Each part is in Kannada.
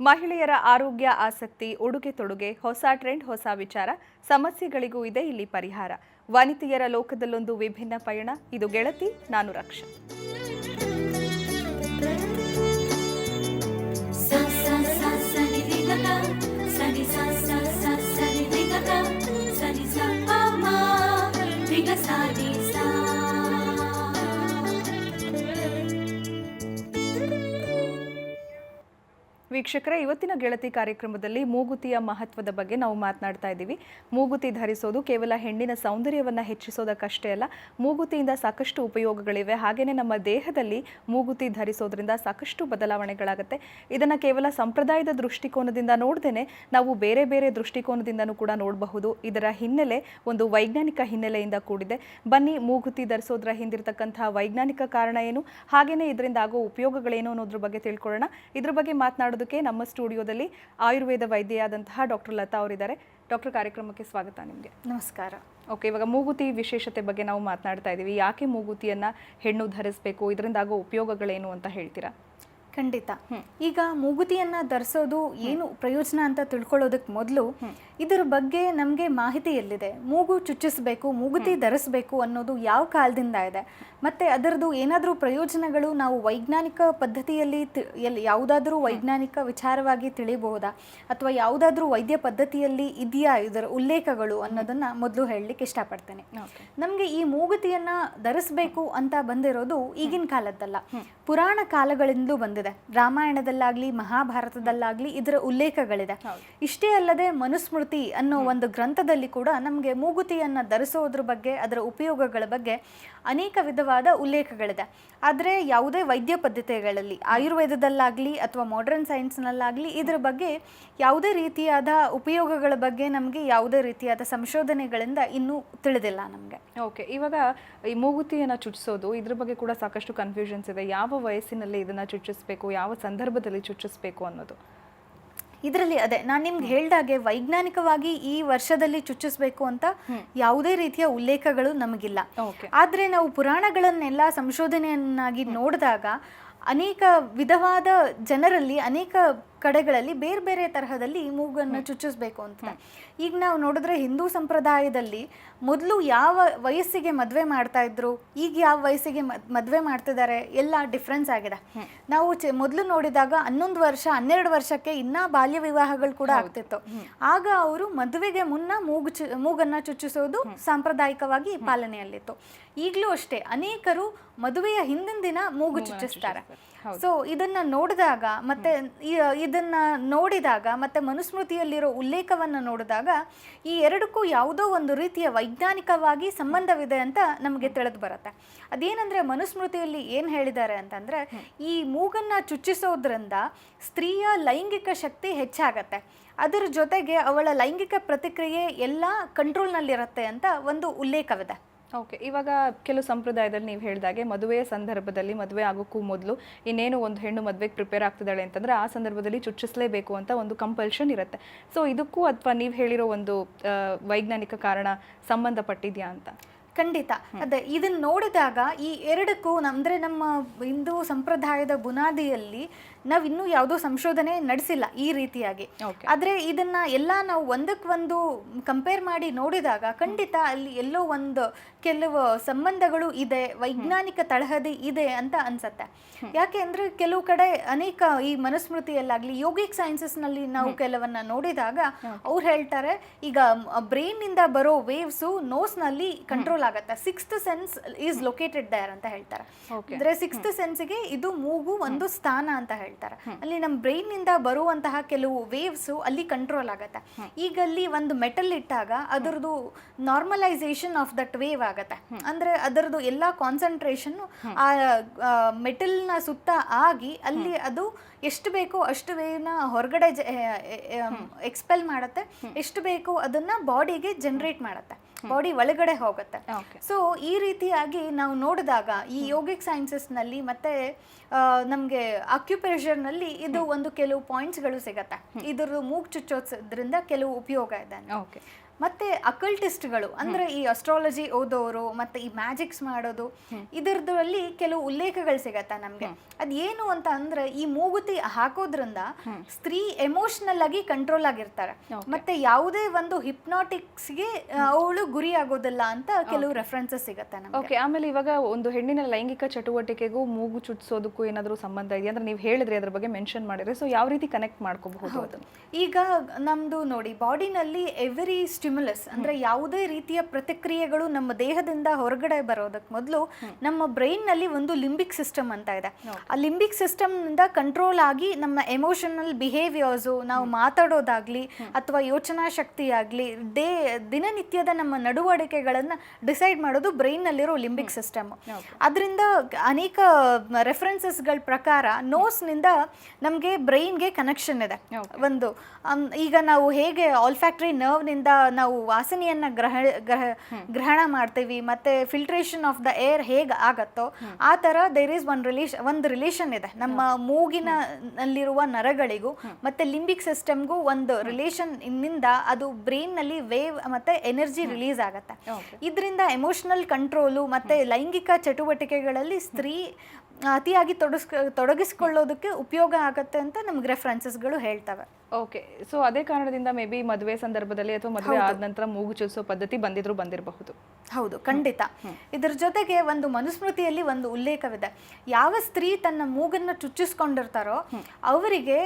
ಮಹಿಳೆಯರ ಆರೋಗ್ಯ ಆಸಕ್ತಿ ಉಡುಗೆ ತೊಡುಗೆ ಹೊಸ ಟ್ರೆಂಡ್ ಹೊಸ ವಿಚಾರ ಸಮಸ್ಯೆಗಳಿಗೂ ಇದೆ ಇಲ್ಲಿ ಪರಿಹಾರ. ವನಿತೆಯರ ಲೋಕದಲ್ಲೊಂದು ವಿಭಿನ್ನ ಪಯಣ. ಇದು ಗೆಳತಿ ನಾನು ರಕ್ಷಾ. ವೀಕ್ಷಕರೇ, ಇವತ್ತಿನ ಗೆಳತಿ ಕಾರ್ಯಕ್ರಮದಲ್ಲಿ ಮೂಗುತಿಯ ಮಹತ್ವದ ಬಗ್ಗೆ ನಾವು ಮಾತನಾಡ್ತಾ ಇದ್ದೀವಿ. ಮೂಗುತಿ ಧರಿಸೋದು ಕೇವಲ ಹೆಣ್ಣಿನ ಸೌಂದರ್ಯವನ್ನು ಹೆಚ್ಚಿಸೋದಕ್ಕಷ್ಟೇ ಅಲ್ಲ, ಮೂಗುತಿಯಿಂದ ಸಾಕಷ್ಟು ಉಪಯೋಗಗಳಿವೆ. ಹಾಗೆಯೇ ನಮ್ಮ ದೇಹದಲ್ಲಿ ಮೂಗುತಿ ಧರಿಸೋದ್ರಿಂದ ಸಾಕಷ್ಟು ಬದಲಾವಣೆಗಳಾಗುತ್ತೆ. ಇದನ್ನು ಕೇವಲ ಸಂಪ್ರದಾಯದ ದೃಷ್ಟಿಕೋನದಿಂದ ನೋಡ್ದೇನೆ ನಾವು ಬೇರೆ ಬೇರೆ ದೃಷ್ಟಿಕೋನದಿಂದನೂ ಕೂಡ ನೋಡಬಹುದು. ಇದರ ಹಿನ್ನೆಲೆ ಒಂದು ವೈಜ್ಞಾನಿಕ ಹಿನ್ನೆಲೆಯಿಂದ ಕೂಡಿದೆ. ಬನ್ನಿ, ಮೂಗುತಿ ಧರಿಸೋದ್ರ ಹಿಂದಿರ್ತಕ್ಕಂತಹ ವೈಜ್ಞಾನಿಕ ಕಾರಣ ಏನು, ಹಾಗೆಯೇ ಇದರಿಂದ ಆಗೋ ಉಪಯೋಗಗಳೇನು ಅನ್ನೋದ್ರ ಬಗ್ಗೆ ತಿಳ್ಕೊಳ್ಳೋಣ. ಇದ್ರ ಬಗ್ಗೆ ಮಾತನಾಡೋದಕ್ಕೆ ನಮ್ಮ ಸ್ಟುಡಿಯೋದಲ್ಲಿ ಆಯುರ್ವೇದ ವೈದ್ಯೆಯಾದಂತಹ ಡಾಕ್ಟರ್ ಲತಾ ಅವರಿದ್ದಾರೆ. ಡಾಕ್ಟರ್, ಕಾರ್ಯಕ್ರಮಕ್ಕೆ ಸ್ವಾಗತ ನಿಮಗೆ. ನಮಸ್ಕಾರ. ಓಕೆ, ಇವಾಗ ಮೂಗುತಿ ವಿಶೇಷತೆ ಬಗ್ಗೆ ನಾವು ಮಾತನಾಡ್ತಾ ಇದ್ದೀವಿ. ಯಾಕೆ ಮೂಗುತಿಯನ್ನು ಹೆಣ್ಣು ಧರಿಸಬೇಕು, ಇದರಿಂದ ಆಗೋ ಉಪಯೋಗಗಳೇನು ಅಂತ ಹೇಳ್ತೀರಾ? ಖಂಡಿತ. ಈಗ ಮೂಗುತಿಯನ್ನು ಧರಿಸೋದು ಏನು ಪ್ರಯೋಜನ ಅಂತ ತಿಳ್ಕೊಳ್ಳೋದಕ್ಕೆ ಮೊದಲು ಇದರ ಬಗ್ಗೆ ನಮಗೆ ಮಾಹಿತಿ ಎಲ್ಲಿದೆ, ಮೂಗು ಚುಚ್ಚಿಸಬೇಕು, ಮೂಗುತಿ ಧರಿಸಬೇಕು ಅನ್ನೋದು ಯಾವ ಕಾಲದಿಂದ ಇದೆ, ಮತ್ತು ಅದರದ್ದು ಏನಾದರೂ ಪ್ರಯೋಜನಗಳು ನಾವು ವೈಜ್ಞಾನಿಕ ಪದ್ಧತಿಯಲ್ಲಿ ಯಾವುದಾದ್ರೂ ವೈಜ್ಞಾನಿಕ ವಿಚಾರವಾಗಿ ತಿಳಿಬಹುದಾ, ಅಥವಾ ಯಾವುದಾದ್ರೂ ವೈದ್ಯ ಪದ್ಧತಿಯಲ್ಲಿ ಇದೆಯಾ ಇದರ ಉಲ್ಲೇಖಗಳು ಅನ್ನೋದನ್ನು ಮೊದಲು ಹೇಳಲಿಕ್ಕೆ ಇಷ್ಟಪಡ್ತೇನೆ. ನಮಗೆ ಈ ಮೂಗುತಿಯನ್ನು ಧರಿಸಬೇಕು ಅಂತ ಬಂದಿರೋದು ಈಗಿನ ಕಾಲದ್ದಲ್ಲ, ಪುರಾಣ ಕಾಲಗಳಿಂದಲೂ ಬಂದಿದೆ. ರಾಮಾಯಣದಲ್ಲಾಗ್ಲಿ ಮಹಾಭಾರತದಲ್ಲಾಗ್ಲಿ ಇದರ ಉಲ್ಲೇಖಗಳಿದೆ. ಇಷ್ಟೇ ಅಲ್ಲದೆ ಮನುಸ್ಮೃತಿ ಅನ್ನೋ ಒಂದು ಗ್ರಂಥದಲ್ಲಿ ಕೂಡ ನಮಗೆ ಮೂಗುತಿಯನ್ನು ಧರಿಸೋದ್ರ ಬಗ್ಗೆ, ಅದರ ಉಪಯೋಗಗಳ ಬಗ್ಗೆ ಅನೇಕ ವಿಧವಾದ ಉಲ್ಲೇಖಗಳಿದೆ. ಆದರೆ ಯಾವುದೇ ವೈದ್ಯ ಪದ್ಧತಿಗಳಲ್ಲಿ, ಆಯುರ್ವೇದದಲ್ಲಾಗಲಿ ಅಥವಾ ಮಾಡರ್ನ್ ಸೈನ್ಸ್ನಲ್ಲಾಗಲಿ ಇದರ ಬಗ್ಗೆ ಯಾವುದೇ ರೀತಿಯಾದ ಉಪಯೋಗಗಳ ಬಗ್ಗೆ ನಮಗೆ ಯಾವುದೇ ರೀತಿಯಾದ ಸಂಶೋಧನೆಗಳಿಂದ ಇನ್ನೂ ತಿಳಿದಿಲ್ಲ ನಮಗೆ. ಓಕೆ, ಇವಾಗ ಈ ಮೂಗುತಿಯನ್ನು ಚುಚ್ಚಿಸೋದು, ಇದ್ರ ಬಗ್ಗೆ ಕೂಡ ಸಾಕಷ್ಟು ಕನ್ಫ್ಯೂಷನ್ಸ್ ಇದೆ. ಯಾವ ವಯಸ್ಸಿನಲ್ಲಿ ಇದನ್ನು ಚುಚ್ಚಿಸ್ಬೇಕು, ಯಾವ ಸಂದರ್ಭದಲ್ಲಿ ಚುಚ್ಚಿಸ್ಬೇಕು ಅನ್ನೋದು ಇದರಲ್ಲಿ ಅದೇ ನಾನು ನಿಮ್ಗೆ ಹೇಳ್ದಾಗೆ ವೈಜ್ಞಾನಿಕವಾಗಿ ಈ ವರ್ಷದಲ್ಲಿ ಚುಚ್ಚಿಸ್ಬೇಕು ಅಂತ ಯಾವುದೇ ರೀತಿಯ ಉಲ್ಲೇಖಗಳು ನಮಗಿಲ್ಲ. ಆದ್ರೆ ನಾವು ಪುರಾಣಗಳನ್ನೆಲ್ಲ ಸಂಶೋಧನೆಯನ್ನಾಗಿ ನೋಡಿದಾಗ ಅನೇಕ ವಿಧವಾದ ಜನರಲ್ಲಿ ಅನೇಕ ಕಡೆಗಳಲ್ಲಿ ಬೇರೆ ಬೇರೆ ತರಹದಲ್ಲಿ ಮೂಗನ್ನು ಚುಚ್ಚಿಸ್ಬೇಕು ಅಂತ. ಈಗ ನಾವು ನೋಡಿದ್ರೆ ಹಿಂದೂ ಸಂಪ್ರದಾಯದಲ್ಲಿ ಮೊದಲು ಯಾವ ವಯಸ್ಸಿಗೆ ಮದುವೆ ಮಾಡ್ತಾ ಇದ್ರು, ಈಗ ಯಾವ ವಯಸ್ಸಿಗೆ ಮದುವೆ ಮಾಡ್ತಿದ್ದಾರೆ, ಎಲ್ಲ ಡಿಫ್ರೆನ್ಸ್ ಆಗಿದೆ. ನಾವು ಮೊದಲು ನೋಡಿದಾಗ 11 ವರ್ಷ 12 ವರ್ಷಕ್ಕೆ ಇನ್ನೂ ಬಾಲ್ಯ ವಿವಾಹಗಳು ಕೂಡ ಆಗ್ತಿತ್ತು. ಆಗ ಅವರು ಮದುವೆಗೆ ಮುನ್ನ ಮೂಗನ್ನು ಚುಚ್ಚಿಸೋದು ಸಾಂಪ್ರದಾಯಿಕವಾಗಿ ಪಾಲನೆಯಲ್ಲಿತ್ತು. ಈಗಲೂ ಅಷ್ಟೇ ಅನೇಕರು ಮದುವೆಯ ಹಿಂದಿನ ದಿನ ಮೂಗು ಚುಚ್ಚಿಸ್ತಾರೆ. ಸೊ ಇದನ್ನ ನೋಡಿದಾಗ ಮತ್ತೆ ಮನುಸ್ಮೃತಿಯಲ್ಲಿರೋ ಉಲ್ಲೇಖವನ್ನು ನೋಡಿದಾಗ ಈ ಎರಡಕ್ಕೂ ಯಾವುದೋ ಒಂದು ರೀತಿಯ ವೈಜ್ಞಾನಿಕವಾಗಿ ಸಂಬಂಧವಿದೆ ಅಂತ ನಮಗೆ ತಿಳಿದು ಬರುತ್ತೆ. ಅದೇನಂದ್ರೆ ಮನುಸ್ಮೃತಿಯಲ್ಲಿ ಏನು ಹೇಳಿದ್ದಾರೆ ಅಂತಂದ್ರೆ, ಈ ಮೂಗನ್ನ ಚುಚ್ಚಿಸೋದ್ರಿಂದ ಸ್ತ್ರೀಯ ಲೈಂಗಿಕ ಶಕ್ತಿ ಹೆಚ್ಚಾಗತ್ತೆ, ಅದರ ಜೊತೆಗೆ ಅವಳ ಲೈಂಗಿಕ ಪ್ರತಿಕ್ರಿಯೆ ಎಲ್ಲ ಕಂಟ್ರೋಲ್ನಲ್ಲಿರುತ್ತೆ ಅಂತ ಒಂದು ಉಲ್ಲೇಖವಿದೆ. ಓಕೆ, ಇವಾಗ ಕೆಲವು ಸಂಪ್ರದಾಯದಲ್ಲಿ ನೀವು ಹೇಳಿದಾಗೆ ಮದುವೆಯ ಸಂದರ್ಭದಲ್ಲಿ, ಮದುವೆ ಆಗೋಕ್ಕೂ ಮೊದಲು ಇನ್ನೇನು ಒಂದು ಹೆಣ್ಣು ಮದುವೆಗೆ ಪ್ರಿಪೇರ್ ಆಗ್ತಿದ್ದಾಳೆ ಅಂತಂದರೆ ಆ ಸಂದರ್ಭದಲ್ಲಿ ಚುಚ್ಚಿಸಲೇಬೇಕು ಅಂತ ಒಂದು ಕಂಪಲ್ಷನ್ ಇರುತ್ತೆ. ಸೊ ಇದಕ್ಕೂ ಅಥವಾ ನೀವು ಹೇಳಿರೋ ಒಂದು ವೈಜ್ಞಾನಿಕ ಕಾರಣ ಸಂಬಂಧಪಟ್ಟಿದೆಯಾ ಅಂತ? ಖಂಡಿತ. ಅದೇ ಇದನ್ನ ನೋಡಿದಾಗ ಈ ಎರಡಕ್ಕೂ ಅಂದರೆ ನಮ್ಮ ಹಿಂದೂ ಸಂಪ್ರದಾಯದ ಬುನಾದಿಯಲ್ಲಿ ನಾವಿನ್ನೂ ಯಾವುದೋ ಸಂಶೋಧನೆ ನಡೆಸಿಲ್ಲ ಈ ರೀತಿಯಾಗಿ. ಆದರೆ ಇದನ್ನ ಎಲ್ಲ ನಾವು ಒಂದಕ್ಕೊಂದು ಕಂಪೇರ್ ಮಾಡಿ ನೋಡಿದಾಗ ಖಂಡಿತ ಅಲ್ಲಿ ಎಲ್ಲೋ ಕೆಲವು ಸಂಬಂಧಗಳು ಇದೆ, ವೈಜ್ಞಾನಿಕ ತಳಹದಿ ಇದೆ ಅಂತ ಅನ್ಸತ್ತೆ. ಯಾಕೆ ಅಂದರೆ ಕೆಲವು ಕಡೆ ಅನೇಕ ಈ ಮನುಸ್ಮೃತಿಯಲ್ಲಾಗಲಿ ಯೋಗಿಕ್ ಸೈನ್ಸಸ್ನಲ್ಲಿ ನಾವು ಕೆಲವನ್ನ ನೋಡಿದಾಗ ಅವ್ರು ಹೇಳ್ತಾರೆ, ಈಗ ಬ್ರೈನ್ನಿಂದ ಬರೋ ವೇವ್ಸು ನೋಸ್ನಲ್ಲಿ ಕಂಟ್ರೋಲ್ ಆಗತ್ತೆ, 6th sense is located there ಅಂತ ಹೇಳ್ತಾರೆ. ಅಂದ್ರೆ 6th ಸೆನ್ಸ್ಗೆ ಇದು ಮೂಗು ಒಂದು ಸ್ಥಾನ ಅಂತ ಹೇಳ್ತಾರೆ. ಅಲ್ಲಿ ನಮ್ಮ ಬ್ರೈನ್ ನಿಂದ ಬರುವಂತಹ ಕೆಲವು ವೇವ್ಸ್ ಅಲ್ಲಿ ಕಂಟ್ರೋಲ್ ಆಗತ್ತೆ. ಈಗ ಅಲ್ಲಿ ಒಂದು ಮೆಟಲ್ ಇಟ್ಟಾಗ ಅದರದ್ದು ನಾರ್ಮಲೈಸೇಷನ್ ಆಫ್ ದಟ್ ವೇವ್ ಆಗತ್ತೆ. ಅಂದ್ರೆ ಅದರದ್ದು ಎಲ್ಲಾ ಕಾನ್ಸಂಟ್ರೇಷನ್ ಆ ಮೆಟಲ್ ನ ಸುತ್ತ ಆಗಿ ಅಲ್ಲಿ ಅದು ಎಷ್ಟು ಬೇಕೋ ಅಷ್ಟು ವೇವ್ನ ಹೊರಗಡೆ ಎಕ್ಸ್ಪೆಲ್ ಮಾಡುತ್ತೆ, ಎಷ್ಟು ಬೇಕೋ ಅದನ್ನ ಬಾಡಿಗೆ ಜನರೇಟ್ ಮಾಡುತ್ತೆ, ಬಾಡಿ ಒಳಗಡೆ ಹೋಗುತ್ತೆ. ಸೊ ಈ ರೀತಿಯಾಗಿ ನಾವು ನೋಡಿದಾಗ ಈ ಯೋಗಿಕ್ ಸೈನ್ಸಸ್ನಲ್ಲಿ ಮತ್ತೆ ನಮಗೆ ಅಕ್ಯುಪ್ರೆಷರ್ನಲ್ಲಿ ಇದು ಒಂದು ಕೆಲವು ಪಾಯಿಂಟ್ಸ್ಗಳು ಸಿಗತ್ತೆ. ಇದ್ರ ಮೂಗು ಚುಚ್ಚೋದ್ರಿಂದ ಕೆಲವು ಉಪಯೋಗ ಇದೆ. ಮತ್ತೆ ಅಕಲ್ಟಿಸ್ಟ್ಗಳು ಅಂದ್ರೆ ಈ ಅಸ್ಟ್ರಾಲಜಿ ಓದೋರು ಮತ್ತೆ ಈ ಮ್ಯಾಜಿಕ್ಸ್ ಮಾಡೋದು ಇದರದಲ್ಲಿ ಕೆಲವು ಉಲ್ಲೇಖಗಳು ಸಿಗತ್ತೆ ನಮ್ಗೆ. ಅದೇನು ಅಂತ ಅಂದ್ರೆ ಈ ಮೂಗುತಿ ಹಾಕೋದ್ರಿಂದ ಸ್ತ್ರೀ ಎಮೋಷನಲ್ ಆಗಿ ಕಂಟ್ರೋಲ್ ಆಗಿರ್ತಾರೆ, ಮತ್ತೆ ಯಾವುದೇ ಒಂದು ಹಿಪ್ನಾಟಿಕ್ಸ್ಗೆ ಅವಳು ಗುರಿ ಆಗೋದಿಲ್ಲ ಅಂತ ಕೆಲವು ರೆಫರೆನ್ಸಸ್ ಸಿಗತ್ತೆ ನಮ್ಗೆ. ಓಕೆ, ಆಮೇಲೆ ಇವಾಗ ಒಂದು ಹೆಣ್ಣಿನ ಲೈಂಗಿಕ ಚಟುವಟಿಕೆಗೂ ಮೂಗು ಚುಚ್ಚಿಸೋದಕ್ಕೂ ಏನಾದರೂ ಸಂಬಂಧ ಇದೆಯಾ ಅಂದ್ರೆ ನೀವು ಹೇಳಿದ್ರಿ ಅದ್ರ ಬಗ್ಗೆ ಮೆನ್ಷನ್ ಮಾಡಿದ್ರೆ, ಸೊ ಯಾವ ರೀತಿ ಕನೆಕ್ಟ್ ಮಾಡ್ಕೋಬಹುದು? ಈಗ ನಮ್ದು ನೋಡಿ ಬಾಡಿನಲ್ಲಿ ಎವ್ರಿ ಸ್ಟಿಮ್ಯುಲಸ್ ಅಂದ್ರೆ ಯಾವುದೇ ರೀತಿಯ ಪ್ರತಿಕ್ರಿಯೆಗಳು ನಮ್ಮ ದೇಹದಿಂದ ಹೊರಗಡೆ ಬರೋದಕ್ಕೆ ಮೊದಲು ನಮ್ಮ ಬ್ರೈನ್ ನಲ್ಲಿ ಒಂದು ಲಿಂಬಿಕ್ ಸಿಸ್ಟಮ್ ಅಂತ ಇದೆ. ಆ ಲಿಂಬಿಕ್ ಸಿಸ್ಟಮ್ ನಿಂದ ಕಂಟ್ರೋಲ್ ಆಗಿ ನಮ್ಮ ಎಮೋಷನಲ್ ಬಿಹೇವಿಯರ್ಸು, ನಾವು ಮಾತಾಡೋದಾಗ್ಲಿ ಅಥವಾ ಯೋಚನಾ ಶಕ್ತಿ ಆಗ್ಲಿ, ದಿನನಿತ್ಯದ ನಮ್ಮ ನಡವಳಿಕೆಗಳನ್ನ ಡಿಸೈಡ್ ಮಾಡೋದು ಬ್ರೈನ್ ನಲ್ಲಿರೋ ಲಿಂಬಿಕ್ ಸಿಸ್ಟಮ್. ಅದರಿಂದ ಅನೇಕ ರೆಫರೆನ್ಸಸ್ಗಳ ಪ್ರಕಾರ ನೋಸ್ ನಿಂದ ನಮಗೆ ಬ್ರೈನ್ಗೆ ಕನೆಕ್ಷನ್ ಇದೆ. ಒಂದು ಈಗ ನಾವು ಹೇಗೆ ಆಲ್ಫ್ಯಾಕ್ಟರಿ ನರ್ವ್ ನಿಂದ ನಾವು ವಾಸನೆಯನ್ನ ಗ್ರಹಣ ಮಾಡ್ತೀವಿ ಮತ್ತೆ ಫಿಲ್ಟ್ರೇಷನ್ ಆಫ್ ದ ಏರ್ ಹೇಗೆ ಆಗತ್ತೋ ಆ ತರ ದೇರ್ ಈಸ್ ಒಂದು ರಿಲೇಷನ್ ಇದೆ ನಮ್ಮ ಮೂಗಿನಲ್ಲಿರುವ ನರಗಳಿಗೂ ಮತ್ತೆ ಲಿಂಬಿಕ್ ಸಿಸ್ಟಮ್ಗೂ ಒಂದು ರಿಲೇಷನ್ ನಿಂದ ಅದು ಬ್ರೈನ್ ನಲ್ಲಿ ವೇವ್ ಮತ್ತೆ ಎನರ್ಜಿ ರಿಲೀಸ್ ಆಗತ್ತೆ. ಇದರಿಂದ ಎಮೋಷನಲ್ ಕಂಟ್ರೋಲು ಮತ್ತೆ ಲೈಂಗಿಕ ಚಟುವಟಿಕೆಗಳಲ್ಲಿ ಸ್ತ್ರೀ ಅತಿಯಾಗಿ ತೊಡಗಿಸ್ಕೊಳ್ಳೋದಕ್ಕೆ ಉಪಯೋಗ ಆಗತ್ತೆ ಅಂತ ನಮ್ಗೆ ರೆಫರೆನ್ಸಸ್ಗಳು ಹೇಳ್ತವೆ. ಓಕೆ, ಸೊ ಅದೇ ಕಾರಣದಿಂದ ಮೇ ಬಿ ಮದುವೆ ಸಂದರ್ಭದಲ್ಲಿ ಅಥವಾ ಮದುವೆ ಆದ ನಂತರ ಮೂಗು ಚುಚ್ಚಿಸೋ ಪದ್ಧತಿ ಬಂದಿರಬಹುದು. ಹೌದು, ಖಂಡಿತ. ಇದ್ರ ಜೊತೆಗೆ ಒಂದು ಮನುಸ್ಮೃತಿಯಲ್ಲಿ ಒಂದು ಉಲ್ಲೇಖವಿದೆ. ಯಾವ ಸ್ತ್ರೀ ತನ್ನ ಮೂಗನ್ನ ಚುಚ್ಚಿಸ್ಕೊಂಡಿರ್ತಾರೋ ಅವರಿಗೆ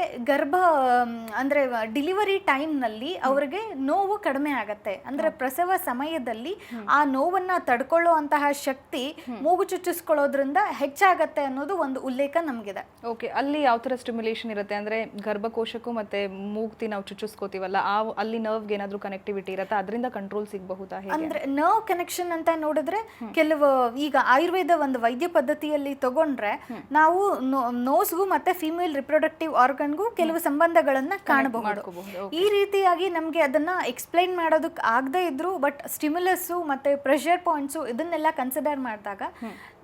ಅಂದ್ರೆ ಡೆಲಿವರಿ ಟೈಮ್ ನಲ್ಲಿ ಅವರಿಗೆ ನೋವು ಕಡಿಮೆ ಆಗತ್ತೆ. ಅಂದ್ರೆ ಪ್ರಸವ ಸಮಯದಲ್ಲಿ ಆ ನೋವನ್ನ ತಡ್ಕೊಳ್ಳೋ ಅಂತಹ ಶಕ್ತಿ ಮೂಗು ಚುಚ್ಚಿಸ್ಕೊಳ್ಳೋದ್ರಿಂದ ಹೆಚ್ಚಾಗತ್ತೆ ಅನ್ನೋದು ಒಂದು ಉಲ್ಲೇಖ ನಮ್ಗಿದೆ. ಓಕೆ, ಅಲ್ಲಿ ಯಾವ ತರ ಸ್ಟಿಮ್ಯುಲೇಷನ್ ಇರುತ್ತೆ ಅಂದ್ರೆ ಗರ್ಭಕೋಶಕ್ಕೂ ಮತ್ತೆ ಮೂಗ್ತಿ ನಾವು ಚುಚ್ಚಿಸ್ಕೋತೀವಲ್ಲ ಅಲ್ಲಿ ನರ್ವ್ಗೆ ಏನಾದ್ರೂ ಕನೆಕ್ಟಿವಿಟಿ ಇರುತ್ತೆ, ಅದರಿಂದ ಕಂಟ್ರೋಲ್ ಸಿಗಬಹುದಾ? ಅಂದ್ರೆ ನರ್ವ್ ಕನೆಕ್ಷನ್ ಅಂತ ನೋಡಿದ್ರೆ ಕೆಲವು ಈಗ ಆಯುರ್ವೇದ ಒಂದು ವೈದ್ಯ ಪದ್ಧತಿಯಲ್ಲಿ ತಗೊಂಡ್ರೆ ನಾವು ನೋಸ್ಗೂ ಮತ್ತೆ ಫಿಮೇಲ್ ರಿಪ್ರೊಡಕ್ಟಿವ್ ಆರ್ಗನ್ಗೂ ಕೆಲವು ಸಂಬಂಧಗಳನ್ನ ಕಾಣಬಹುದು. ಈ ರೀತಿಯಾಗಿ ನಮ್ಗೆ ಅದನ್ನ ಎಕ್ಸ್ಪ್ಲೈನ್ ಮಾಡೋದಕ್ಕೆ ಆಗದೆ ಇದ್ರು ಬಟ್ ಸ್ಟಿಮ್ಯುಲಸ್ ಮತ್ತೆ ಪ್ರೆಷರ್ ಪಾಯಿಂಟ್ಸ್ ಇದನ್ನೆಲ್ಲ ಕನ್ಸಿಡರ್ ಮಾಡಿದಾಗ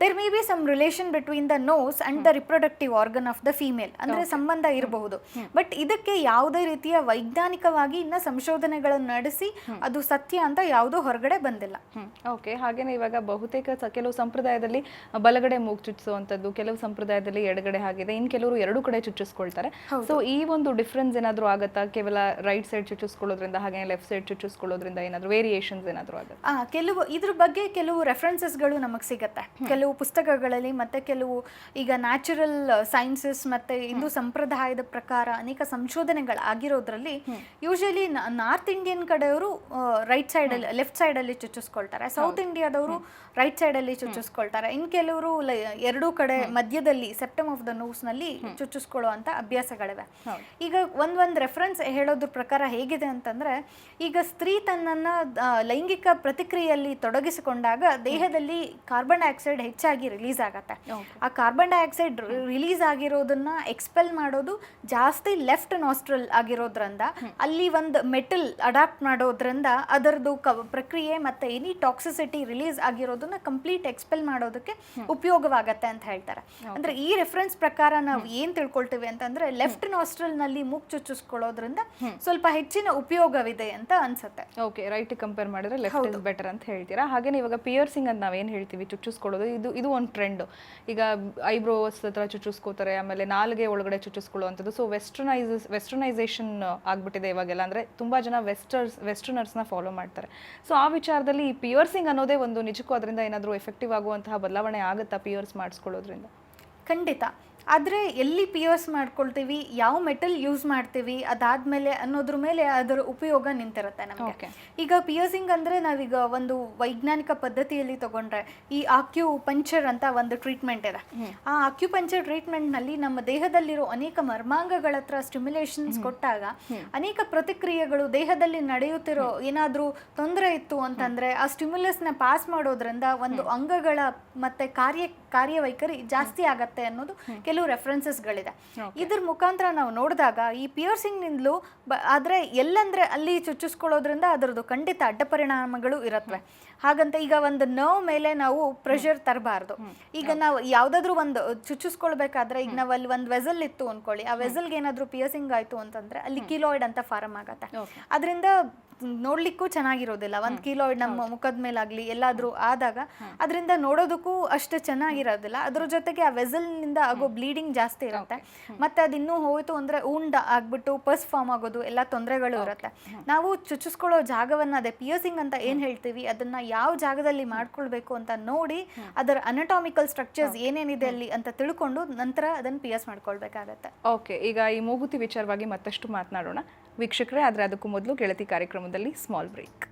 there may be some relation between the nose and the reproductive organ of the female ಅಂದ್ರೆ ಸಂಬಂಧ ಇರಬಹುದು. ಬಟ್ ಇದಕ್ಕೆ ಯಾವುದೇ ರೀತಿಯ ವೈಜ್ಞಾನಿಕವಾಗಿ ಇನ್ನ ಸಂಶೋಧನೆಗಳನ್ನು ನಡೆಸಿ ಅದು ಸತ್ಯ ಅಂತ ಯಾವುದೋ ಹೊರಗಡೆ ಬಂದಿಲ್ಲ. ಓಕೆ, ಹಾಗೇನೆ ಇವಾಗ ಬಹುತೇಕ ಕೆಲವು ಸಂಪ್ರದಾಯದಲ್ಲಿ ಬಲಗಡೆ ಮೂಗು ಚುಚ್ಚಿಸುವಂತದ್ದು, ಕೆಲವು ಸಂಪ್ರದಾಯದಲ್ಲಿ ಎಡಗಡೆ ಆಗಿದೆ, ಇನ್ ಕೆಲವರು ಎರಡು ಕಡೆ ಚುಚ್ಚಿಸ್ಕೊಳ್ತಾರೆ. ಸೊ ಈ ಒಂದು ಡಿಫ್ರೆನ್ಸ್ ಏನಾದ್ರು ಆಗತ್ತಾ? ಕೇವಲ ರೈಟ್ ಸೈಡ್ ಚುಚ್ಚಿಸ್ಕೊಳ್ಳೋದ್ರಿಂದ ಹಾಗೆ ಲೆಫ್ಟ್ ಸೈಡ್ ಚುಚ್ಚಿಸ್ಕೊಳ್ಳೋದ್ರಿಂದ ಏನಾದ್ರು ವೇರಿಯೇಷನ್ಸ್ ಏನಾದ್ರು ಆಗುತ್ತೆ? ಕೆಲವು ಇದ್ರ ಬಗ್ಗೆ ಕೆಲವು ರೆಫರೆನ್ಸಸ್ಗಳು ನಮಗೆ ಸಿಗತ್ತೆ ಕೆಲವು ಪುಸ್ತಕಗಳಲ್ಲಿ ಮತ್ತೆ ಕೆಲವು ಈಗ ನ್ಯಾಚುರಲ್ ಸೈನ್ಸಸ್ ಮತ್ತೆ ಹಿಂದೂ ಸಂಪ್ರದಾಯದ ಪ್ರಕಾರ ಅನೇಕ ಸಂಶೋಧನೆಗಳಾಗಿರೋದ್ರಲ್ಲಿ ಯೂಶಲಿ ನಾರ್ತ್ ಇಂಡಿಯನ್ ಕಡೆಯವರು ರೈಟ್ ಸೈಡ್ ಅಲ್ಲಿ ಲೆಫ್ಟ್ ಸೈಡ್ ಅಲ್ಲಿ ಚುಚ್ಚಿಸ್ಕೊಳ್ತಾರೆ, ಸೌತ್ ಇಂಡಿಯಾದವರು ರೈಟ್ ಸೈಡ್ ಅಲ್ಲಿ ಚುಚ್ಚಿಸ್ಕೊಳ್ತಾರೆ, ಇನ್ ಕೆಲವರು ಎರಡೂ ಕಡೆ ಮಧ್ಯದಲ್ಲಿ ಸೆಪ್ಟಮ್ ಆಫ್ ದ ನೋಸ್ ನಲ್ಲಿ ಚುಚ್ಚಿಸ್ಕೊಳ್ಳೋ ಅಂತ ಅಭ್ಯಾಸಗಳಿವೆ. ಈಗ ಒಂದ್ ರೆಫರೆನ್ಸ್ ಹೇಳೋದ್ರ ಪ್ರಕಾರ ಹೇಗಿದೆ ಅಂತಂದ್ರೆ ಈಗ ಸ್ತ್ರೀ ತನ್ನನ್ನ ಲೈಂಗಿಕ ಪ್ರತಿಕ್ರಿಯೆಯಲ್ಲಿ ತೊಡಗಿಸಿಕೊಂಡಾಗ ದೇಹದಲ್ಲಿ ಕಾರ್ಬನ್ ಡೈಆಕ್ಸೈಡ್ ಹೆಚ್ಚಾಗಿ ರಿಲೀಸ್ ಆಗತ್ತೆ. ಆ ಕಾರ್ಬನ್ ಡೈಆಕ್ಸೈಡ್ ರಿಲೀಸ್ ಆಗಿರೋದನ್ನ ಎಕ್ಸ್ಪೆಲ್ ಮಾಡೋದು ಜಾಸ್ತಿ ಲೆಫ್ಟ್ ನಾಸ್ಟ್ರಲ್ ಆಗಿರೋದ್ರಿಂದ ಅಲ್ಲಿ ಒಂದು ಮೆಟಲ್ ಅಡಾಪ್ಟ್ ಮಾಡೋದ್ರಿಂದ ಅದರದ್ದು ಪ್ರಕ್ರಿಯೆ ಮತ್ತೆ ಎನಿ ಟಾಕ್ಸಿಸಿಟಿ ರಿಲೀಸ್ ಆಗಿರೋದನ್ನ ಕಂಪ್ಲೀಟ್ ಎಕ್ಸ್ಪೆಲ್ ಮಾಡೋದಕ್ಕೆ ಉಪಯೋಗವಾಗತ್ತೆ ಅಂತ ಹೇಳ್ತಾರೆ. ಅಂದ್ರೆ ಈ ರೆಫರೆನ್ಸ್ ಪ್ರಕಾರ ನಾವು ಏನ್ ತಿಳ್ಕೊಳ್ತೀವಿ ಅಂತಂದ್ರೆ ಲೆಫ್ಟ್ ನಾಸ್ಟ್ರಲ್ ನಲ್ಲಿ ಮೂಗು ಚುಚ್ಚಿಸ್ಕೊಳ್ಳೋದ್ರಿಂದ ಸ್ವಲ್ಪ ಹೆಚ್ಚಿನ ಉಪಯೋಗವಿದೆ ಅಂತ ಅನ್ಸುತ್ತೆ. ಓಕೆ, ರೈಟ್ ಕಂಪೇರ್ ಮಾಡಿದ್ರೆ ಲೆಫ್ಟ್ ಇಸ್ ಬೆಟರ್ ಅಂತ ಹೇಳ್ತೀರಾ. ಹಾಗೇನೆ ಇವಾಗ ಪಿಯರ್ಸಿಂಗ್ ಅಂತ ನಾವೇನ್ ಹೇಳ್ತೀವಿ ಚುಚ್ಚಿಸ್ಕೊಳ್ಳೋದು, ಇದು ಒಂದು ಟ್ರೆಂಡ್. ಈಗ ಐಬ್ರೋಸ್ ಹತ್ರ ಚುಚ್ಚಿಸ್ಕೋತಾರೆ, ಆಮೇಲೆ ನಾಲ್ಗೆ ಒಳಗಡೆ ಚುಚ್ಚಿಸ್ಕೊಳ್ಳುವಂಥದ್ದು. ಸೊ ವೆಸ್ಟರ್ನೈಸೇಷನ್ ಆಗ್ಬಿಟ್ಟಿದೆ ಇವಾಗೆಲ್ಲ, ಅಂದ್ರೆ ತುಂಬಾ ಜನ ವೆಸ್ಟರ್ನರ್ಸ್ನ ಫಾಲೋ ಮಾಡ್ತಾರೆ. ಸೊ ಆ ವಿಚಾರದಲ್ಲಿ ಈ ಪಿಯರ್ಸಿಂಗ್ ಅನ್ನೋದೇ ಒಂದು ನಿಜಕ್ಕೂ ಅದರಿಂದ ಏನಾದರೂ ಎಫೆಕ್ಟಿವ್ ಆಗುವಂತಹ ಬದಲಾವಣೆ ಆಗುತ್ತಾ ಪಿಯರ್ಸ್ ಮಾಡಿಸ್ಕೊಳ್ಳೋದ್ರಿಂದ? ಖಂಡಿತ. ಆದರೆ ಎಲ್ಲಿ ಪಿಯರ್ಸ್ ಮಾಡ್ಕೊಳ್ತೀವಿ, ಯಾವ ಮೆಟಲ್ ಯೂಸ್ ಮಾಡ್ತೀವಿ, ಅದಾದ್ಮೇಲೆ ಅನ್ನೋದ್ರ ಮೇಲೆ ಅದರ ಉಪಯೋಗ ನಿಂತಿರುತ್ತೆ ನಮಗೆ. ಈಗ ಪಿಯರ್ಸಿಂಗ್ ಅಂದರೆ ನಾವೀಗ ಒಂದು ವೈಜ್ಞಾನಿಕ ಪದ್ಧತಿಯಲ್ಲಿ ತಗೊಂಡ್ರೆ ಈ ಆಕ್ಯುಪಂಕ್ಚರ್ ಅಂತ ಒಂದು ಟ್ರೀಟ್ಮೆಂಟ್ ಇದೆ. ಆ ಆಕ್ಯುಪಂಕ್ಚರ್ ಟ್ರೀಟ್ಮೆಂಟ್ನಲ್ಲಿ ನಮ್ಮ ದೇಹದಲ್ಲಿರೋ ಅನೇಕ ಮರ್ಮಾಂಗಗಳ ಹತ್ರ ಸ್ಟಿಮ್ಯುಲೇಷನ್ಸ್ ಕೊಟ್ಟಾಗ ಅನೇಕ ಪ್ರತಿಕ್ರಿಯೆಗಳು ದೇಹದಲ್ಲಿ ನಡೆಯುತ್ತಿರೋ ಏನಾದರೂ ತೊಂದರೆ ಇತ್ತು ಅಂತಂದರೆ ಆ ಸ್ಟಿಮ್ಯುಲಸ್ನ ಪಾಸ್ ಮಾಡೋದ್ರಿಂದ ಒಂದು ಅಂಗಗಳ ಮತ್ತೆ ಕಾರ್ಯವೈಖರಿ ಜಾಸ್ತಿ ಆಗತ್ತೆ ಅನ್ನೋದು ಕೆಲವು ರೆಫರೆನ್ಸಸ್ಗಳಿದೆ. ಇದ್ರ ಮುಖಾಂತರ ನಾವು ನೋಡಿದಾಗ ಈ ಪಿಯರ್ಸಿಂಗ್ ನಿಂದಲೂ ಆದರೆ ಎಲ್ಲಂದ್ರೆ ಅಲ್ಲಿ ಚುಚ್ಚಿಸ್ಕೊಳ್ಳೋದ್ರಿಂದ ಅದರದ್ದು ಖಂಡಿತ ಅಡ್ಡ ಪರಿಣಾಮಗಳು ಇರತ್ವೆ. ಹಾಗಂತ ಈಗ ಒಂದು ನರ್ವ್ ಮೇಲೆ ನಾವು ಪ್ರೆಷರ್ ತರಬಾರ್ದು. ಈಗ ನಾವು ಯಾವುದಾದ್ರೂ ಒಂದು ಚುಚ್ಚಿಸ್ಕೊಳ್ಬೇಕಾದ್ರೆ ಈಗ ನಾವು ಅಲ್ಲಿ ಒಂದು ವೆಸಲ್ ಇತ್ತು ಅನ್ಕೊಳ್ಳಿ, ಆ ವೆಸಲ್ಗೆ ಏನಾದರೂ ಪಿಯರ್ಸಿಂಗ್ ಆಯಿತು ಅಂತಂದ್ರೆ ಅಲ್ಲಿ ಕಿಲೋಯ್ಡ್ ಅಂತ ಫಾರ್ಮ್ ಆಗತ್ತೆ. ಅದರಿಂದ ನೋಡ್ಲಿಕ್ಕೂ ಚೆನ್ನಾಗಿರೋದಿಲ್ಲ. ಒಂದು ಕೀಲಾಯ್ಡ್ ನಮ್ಮ ಮುಖದ ಮೇಲಾಗ್ಲಿ ಎಲ್ಲಾದ್ರೂ ಆದಾಗ ಅದರಿಂದ ನೋಡೋದಕ್ಕೂ ಅಷ್ಟು ಚೆನ್ನಾಗಿರೋದಿಲ್ಲ. ಅದ್ರ ಜೊತೆಗೆ ಆ ವೆಸಲ್ ನಿಂದ ಆಗೋ ಬ್ಲೀಡಿಂಗ್ ಜಾಸ್ತಿ ಇರುತ್ತೆ. ಮತ್ತೆ ಅದಿನ್ನೂ ಹೋಯ್ತು ಅಂದ್ರೆ ಉಂಡ ಆಗ್ಬಿಟ್ಟು ಪಸ್ ಫಾರ್ಮ್ ಆಗೋದು ಎಲ್ಲ ತೊಂದರೆಗಳು ಇರುತ್ತೆ. ನಾವು ಚುಚ್ಚಿಸ್ಕೊಳ್ಳೋ ಜಾಗವನ್ನ, ಅದೇ ಪಿಯರ್ಸಿಂಗ್ ಅಂತ ಏನ್ ಹೇಳ್ತೀವಿ, ಅದನ್ನ ಯಾವ ಜಾಗದಲ್ಲಿ ಮಾಡ್ಕೊಳ್ಬೇಕು ಅಂತ ನೋಡಿ ಅದರ ಅನಟಾಮಿಕಲ್ ಸ್ಟ್ರಕ್ಚರ್ಸ್ ಏನೇನಿದೆ ಅಲ್ಲಿ ಅಂತ ತಿಳ್ಕೊಂಡು ನಂತರ ಅದನ್ನ ಪಿಯರ್ಸ್ ಮಾಡ್ಕೊಳ್ಬೇಕಾಗತ್ತೆ. ಓಕೆ, ಈಗ ಈ ಮೂಗುತಿ ವಿಚಾರವಾಗಿ ಮತ್ತಷ್ಟು ಮಾತನಾಡೋಣ ವೀಕ್ಷಕರೇ. ಆದರೆ ಅದಕ್ಕೂ ಮೊದಲು ಗೆಳತಿ ಕಾರ್ಯಕ್ರಮದಲ್ಲಿ ಸ್ಮಾಲ್ ಬ್ರೇಕ್.